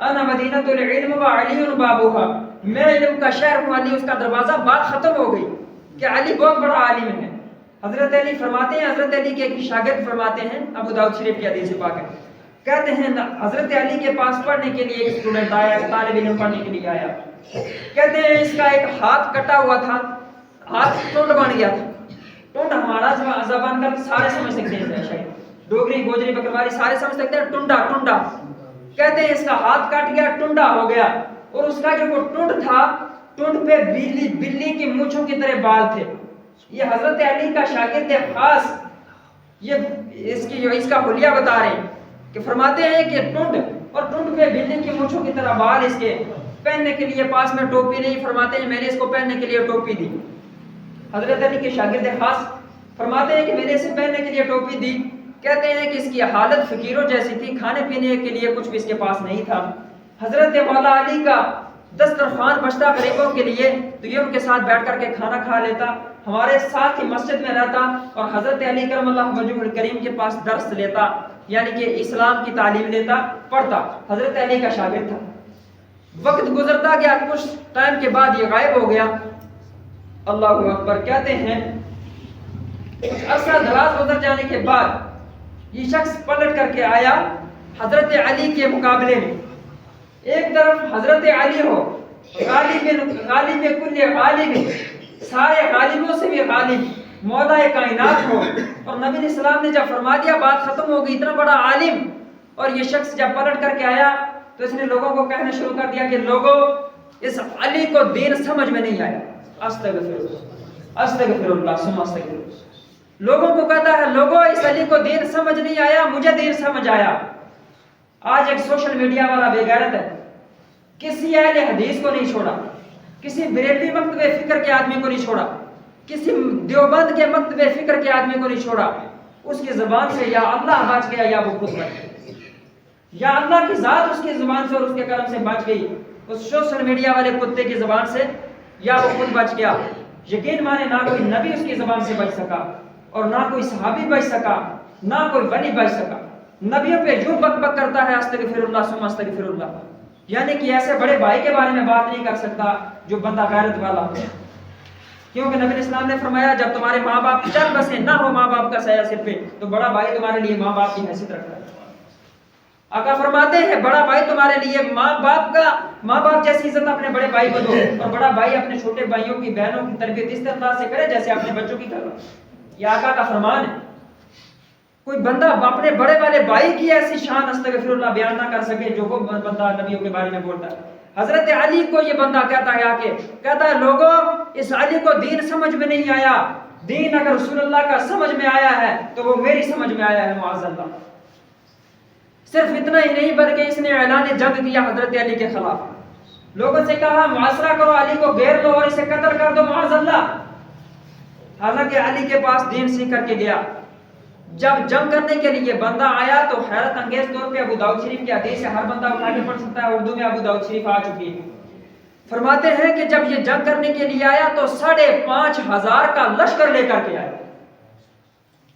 انا مدینۃ العلم و علی بابوها، میں علم کا شہر ہوں، علی اس کا دروازہ، بات ختم ہو گئی کہ علی بہت بڑا عالم ہے۔ حضرت علی فرماتے ہیں، حضرت علی کے ایک شاگرد فرماتے ہیں، ابو داؤد شریف کی حدیث پاک ہے، کہتے ہیں حضرت علی کے پاس پڑھنے کے لیے ایک اسٹوڈنٹ آیا، ایک طالب علم پڑھنے کے لیے آیا، کہتے ہیں اس کا ایک ہاتھ کٹا ہوا تھا، ہاتھ ٹونڈ بن گیا تھا۔ ٹونڈ ہمارا زبان کا سارے سمجھ سکتے ہیں، شاید ڈوگری گوجری بکرواری سارے سمجھ سکتے ہیں، ٹنڈا ٹنڈا۔ کہتے ہیں اس کا ہاتھ کٹ گیا، ٹنڈا ہو گیا، اور اس کا جو وہ ٹنڈ تھا، ٹنڈ پہ بلی کی مونچھوں کی طرح بال تھے۔ یہ حضرت علی کا شاگرد خاص یہ اس کا حلیہ بتا رہے ہیں کہ فرماتے ہیں کہ ٹنڈ اور ٹنڈ پہ بلی کی مونچھوں کی طرح بال، اس کے پہننے کے لیے پاس میں ٹوپی نہیں، فرماتے ہیں میں نے اس کو پہننے کے لیے ٹوپی دی۔ حضرت علی کے شاگرد خاص فرماتے ہیں کہ میں نے اسے پہننے کے لیے ٹوپی دی، کہتے ہیں کہ اس کی حالت فقیروں جیسی تھی، کھانے پینے کے لیے کچھ بھی اس کے پاس نہیں تھا۔ حضرت مولا علی کا دسترخوان بچتا غریبوں کے لیے تو یہ ان کے ساتھ بیٹھ کر کے کھانا کھا لیتا، ہمارے ساتھ ہی مسجد میں رہتا، اور حضرت علی کرم اللہ وجہہ الکریم کے پاس درس لیتا، یعنی کہ اسلام کی تعلیم لیتا، پڑھتا، حضرت علی کا شاگرد تھا۔ وقت گزرتا گیا، کچھ ٹائم کے بعد یہ غائب ہو گیا۔ اللہ اکبر۔ کہتے ہیں کچھ عرصہ دراز گزر جانے کے بعد یہ شخص پلٹ کر کے آیا حضرت علی کے مقابلے میں۔ ایک طرف حضرت علی ہو، غالب کل غالب، سارے غالبوں سے بھی غالب، مولا کائنات ہو، اور نبی علیہ السلام نے جب فرما دیا بات ختم ہو گئی، اتنا بڑا عالم، اور یہ شخص جب پلٹ کر کے آیا تو اس نے لوگوں کو کہنا شروع کر دیا کہ لوگوں اس علی کو دین سمجھ میں نہیں آیا۔ استغفر اللہ، استغفر اللہ، ثم استغفر اللہ۔ لوگوں کو کہتا ہے لوگوں اس علی کو دین سمجھ نہیں آیا، مجھے دین سمجھ آیا۔ آج ایک سوشل میڈیا والا بے غیرت ہے، کسی اہل حدیث کو نہیں چھوڑا، کسی بریلوی مکتب فکر کے آدمی کو نہیں چھوڑا، کسی دیوبند کے مکتب فکر کے آدمی کو نہیں چھوڑا، اس کی زبان سے یا اللہ بچ گیا یا وہ خود بچ گیا، یا اللہ کی ذات اس کی زبان سے اور اس کے کرم سے بچ گئی، اس سوشل میڈیا والے کتے کی زبان سے، یا وہ خود بچ گیا۔ یقین مانے نہ کوئی نبی اس کی زبان سے بچ سکا، اور نہ کوئی صحابی بچ سکا، نہ کوئی ولی بچ سکا۔ نبیوں پہ جو بک بک کرتا ہے استغفر اللہ ثم استغفر اللہ، یعنی کہ ایسے بڑے بھائی کے بارے میں بات نہیں کر سکتا جو بندہ غیرت والا ہو، کیونکہ نبی اسلام نے فرمایا جب تمہارے ماں باپ چل بسے نہ ہو ماں باپ کا سایہ سر پہ تو بڑا بھائی تمہارے لیے ماں باپ کی حیثیت رکھتا ہے۔ آقا فرماتے ہیں بڑا بھائی تمہارے لیے ماں باپ جیسی عزت اپنے بڑے بھائی کو دو، اور بڑا بھائی اپنے چھوٹے بھائیوں کی بہنوں کی تربیت اس طرح سے کرے جیسے اپنے بچوں کی کرو۔ یہ آقا کا فرمان ہے۔ کوئی بندہ اپنے بڑے والے بھائی کی ایسی شان استغفر اللہ بیان نہ کر سکے جو وہ بندہ نبیوں کے بارے میں بولتا ہے۔ حضرت علی کو یہ بندہ کہتا ہے آکے، کہتا ہے لوگوں اس علی کو دین سمجھ میں نہیں آیا، دین اگر رسول اللہ کا سمجھ میں آیا ہے تو وہ میری سمجھ میں آیا ہے معاذ اللہ۔ صرف اتنا ہی نہیں بلکہ اس نے اعلان جنگ کیا حضرت علی کے خلاف، لوگوں سے کہا محاصرہ کرو، علی کو گھیر لو اور اسے قتل کر دو معاذ اللہ۔ حالانکہ علی کے پاس دین سیکھ کر کے گیا، جب جنگ کرنے کے لیے بندہ آیا تو حیرت انگیز طور پہ ابو داؤد شریف کی حدیث ہے، ہر بندہ اٹھا کے پڑھ سکتا ہے، اردو میں ابو داؤد شریف آ چکی ہے۔ فرماتے ہیں کہ جب یہ جنگ کرنے کے لیے آیا تو 5,500 کا لشکر لے کر کے آیا۔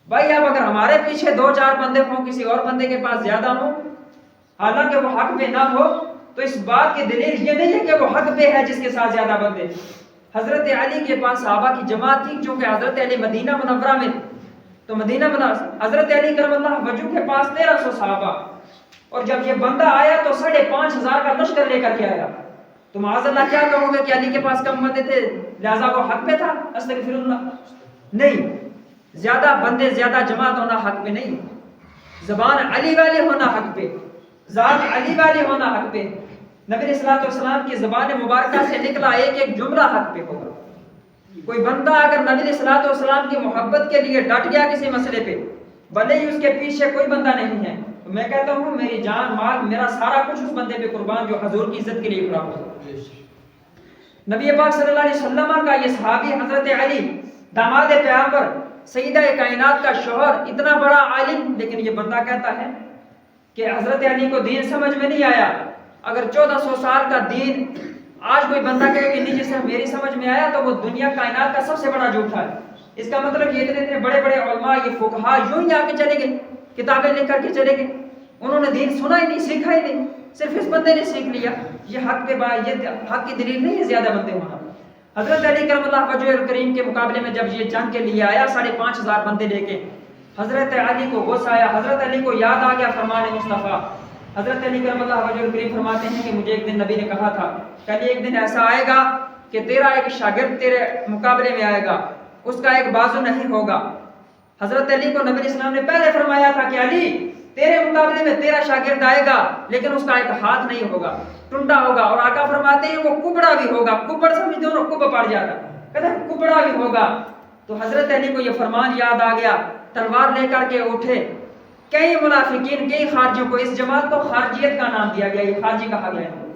بھائی اب اگر ہمارے پیچھے 2-4 بندے ہوں، کسی اور بندے کے پاس زیادہ ہوں، حالانکہ وہ حق پہ نہ ہو، تو اس بات کی دلیل یہ نہیں ہے کہ وہ حق پہ ہے جس کے ساتھ زیادہ بندے۔ حضرت علی کے پاس صحابہ کی جماعت تھی، چونکہ حضرت علی مدینہ منورہ میں، تو مدینہ حضرت علی کرم اللہ وجہ کے پاس 1300 صحابہ، اور جب یہ بندہ آیا تو 5,500 کا لشکر لے کر کے آیا، تو معاذ اللہ کیا کہو گے کہ علی کے پاس کم بندے تھے لہذا وہ حق پہ تھا؟ استغفر اللہ، نہیں، زیادہ بندے زیادہ جماعت ہونا حق پہ نہیں، زبان علی والی ہونا حق پہ، ذات علی والی ہونا حق پہ۔ نبی علیہ الصلوۃ والسلام کی زبان مبارکہ سے نکلا ایک ایک جملہ حق پہ ہوگا۔ کوئی بندہ اگر نبی علیہ الصلوۃ والسلام کی محبت کے لیے ڈٹ گیا کسی مسئلے پہ، بھلے ہی اس کے پیچھے کوئی بندہ نہیں ہے، تو میں کہتا ہوں میری جان مال میرا سارا کچھ اس بندے پہ قربان جو حضور کی عزت کے لیے کھڑا ہو۔ نبی پاک صلی اللہ علیہ وسلم کا یہ صحابی حضرت علی داماد پیغمبر سیدہ کائنات کا شوہر اتنا بڑا عالم، لیکن یہ بندہ کہتا ہے کہ حضرت علی کو دین سمجھ میں نہیں آیا۔ اگر 1400 سال کا دین آج کوئی بندہ کہے کہ نہیں جسے میری سمجھ میں آیا تو وہ دنیا کائنات کا سب سے بڑا جھوٹا ہے۔ اس کا مطلب یہ اتنے بڑے بڑے علماء یہ فقہا یوں ہی آ کے چلے گئے، کتابیں لکھ کر کے چلے گئے، انہوں نے دین سنا ہی نہیں، سیکھا ہی نہیں۔ صرف اس بندے نے سیکھ لیا، یہ حق پہ یہ حق کی دلیل نہیں ہے زیادہ بندے ہونا۔ حضرت علی کرم اللہ وجہ الکریم کے مقابلے میں جب یہ جنگ کے لیے آیا 5,500 بندے لے کے، حضرت علی کو غصہ آیا، حضرت علی کو یاد آ گیا فرمان مصطفیٰ۔ حضرت علی کرم اللہ وجہ الکریم فرماتے ہیں کہ مجھے ایک دن نبی نے کہا تھا کہ علی ایک دن ایسا آئے گا کہ تیرا ایک شاگرد تیرے مقابلے میں آئے گا، اس کا ایک بازو نہیں ہوگا۔ حضرت علی کو نبی اسلام نے پہلے فرمایا تھا کہ علی تیرے مقابلے میں تیرا شاگرد آئے گا لیکن اس کا ایک ہاتھ نہیں ہوگا، ٹنڈا ہوگا، اور آقا فرماتے ہیں وہ کبڑا بھی ہوگا۔ کبڑ سمجھتے ہو نا، کب پڑ جاتا، کہتے ہیں کبڑا بھی ہوگا۔ تو حضرت علی کو یہ فرمان یاد آ گیا، تلوار لے کر کے اٹھے۔ کئی منافقین، کئی خارجیوں کو، اس جماعت کو خارجیت کا نام دیا گیا، یہ خارجی کہا گیا ہے۔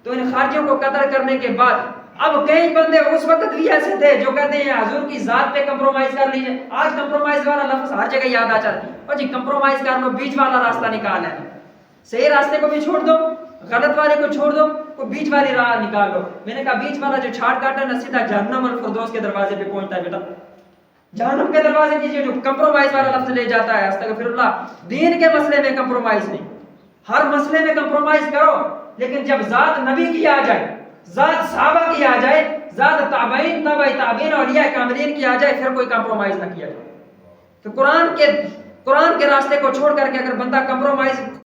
تو ان خارجیوں کو قتل کرنے کے بعد اب کئی بندے اس وقت بھی ایسے تھے جو کہتے ہیں حضور کی ذات پہ کمپرومائز کر لیجئے۔ آج کمپرومائز والا لفظ ہر جگہ یاد آ جاتا ہے، اور جی کمپرومائز کر لو، بیچ والا راستہ نکال ہے، صحیح راستے کو بھی چھوڑ دو، غلط والے کو چھوڑ دو، کوئی بیچ والی راہ نکال لو۔ میں نے کہا بیچ والا جو چھاڑ کاٹا ہے نا، سیدھا جہنم الفردوس کے دروازے پہ پہنچتا ہے بیٹا، جہنم کے دروازے کی جو کمپرومائز والا لفظ لے جاتا ہے، استغفر اللہ۔ دین کے مسئلے میں کمپرومائز نہیں، ہر مسئلے میں کمپرومائز کرو، لیکن جب ذات نبی کی آ جائے، ذات صحابہ کی آ جائے، ذات تابعین، تبع تابعین، اولیاء کاملین کی آ جائے، پھر کوئی کمپرومائز نہ کیا جائے۔ تو قرآن کے راستے کو چھوڑ کر کے اگر بندہ کمپرومائز